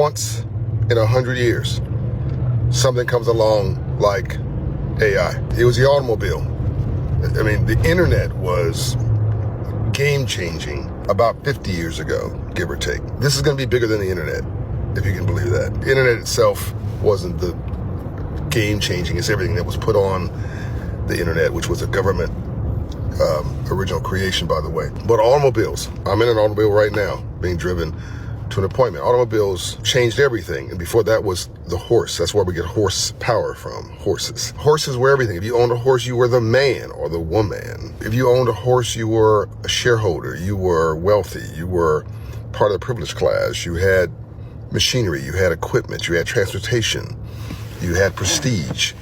once in 100 years, something comes along like AI. It was the automobile. I mean, the internet was game-changing about 50 years ago, give or take. This is going to be bigger than the internet, if you can believe that. The internet itself wasn't the game-changing. It's everything that was put on the internet, which was a government original creation, by the way. But automobiles, I'm in an automobile right now, being driven to an appointment. Automobiles changed everything. And before that was the horse. That's where we get horse power from, horses. Horses were everything. If you owned a horse, you were the man or the woman. If you owned a horse, you were a shareholder. You were wealthy. You were part of the privileged class. You had machinery. You had equipment. You had transportation. You had prestige.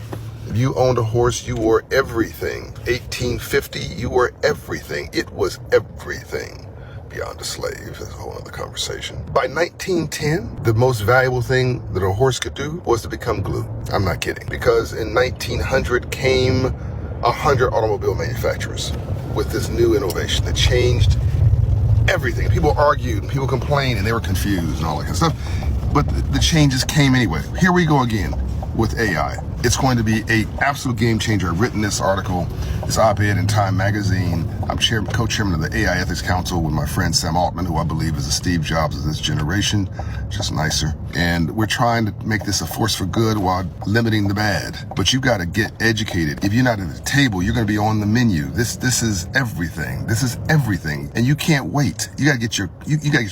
If you owned a horse, you were everything. 1850, you were everything. It was everything. Beyond a slave, that's a whole other conversation. By 1910, the most valuable thing that a horse could do was to become glue. I'm not kidding. Because in 1900 came 100 automobile manufacturers with this new innovation that changed everything. People argued, and people complained, and they were confused and all that kind of stuff. But the changes came anyway. Here we go again with AI. It's going to be an absolute game changer. I've written this article, this op-ed in Time Magazine. I'm co-chairman of the AI Ethics Council with my friend Sam Altman, who I believe is the Steve Jobs of this generation, just nicer. And we're trying to make this a force for good while limiting the bad. But you've got to get educated. If you're not at the table, you're going to be on the menu. This is everything. This is everything. And you can't wait. You got to get your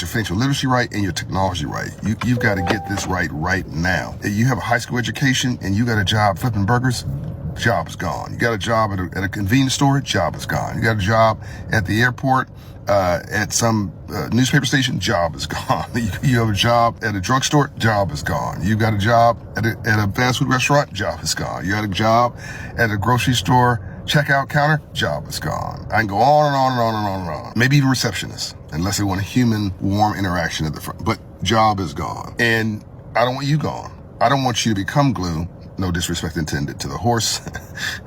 financial literacy right and your technology right. You've got to get this right now. If you have a high school education and you got a job flipping burgers, job is gone. You got a job at a convenience store, job is gone. You got a job at the airport, at some newspaper station, job is gone. You have a job at a drugstore, job is gone. You got a job at a fast food restaurant, job is gone. You got a job at a grocery store checkout counter, job is gone. I can go on and on and on and on and on. Maybe even receptionist, unless they want a human, warm interaction at the front. But job is gone. And I don't want you gone. I don't want you to become glue. No disrespect intended to the horse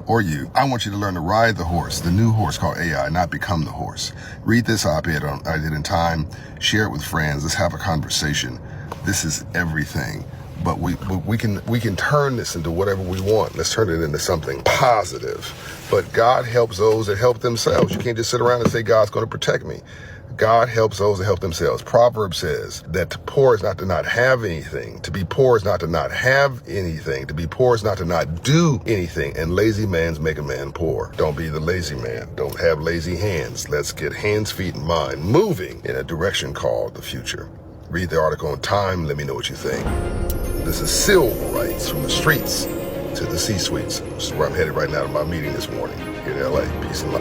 or you. I want you to learn to ride the horse, the new horse called AI, not become the horse. Read this op-ed I did in Time, share it with friends, let's have a conversation. This is everything. But we can turn this into whatever we want. Let's turn it into something positive. But God helps those that help themselves. You can't just sit around and say God's going to protect me. God helps those that help themselves. Proverbs says that to poor is not to not have anything. To be poor is not to not have anything. To be poor is not to not do anything. And lazy mans make a man poor. Don't be the lazy man. Don't have lazy hands. Let's get hands, feet, and mind moving in a direction called the future. Read the article in Time. Let me know what you think. This is civil rights from the streets to the C-suites. This is where I'm headed right now to my meeting this morning here in LA. Peace and love.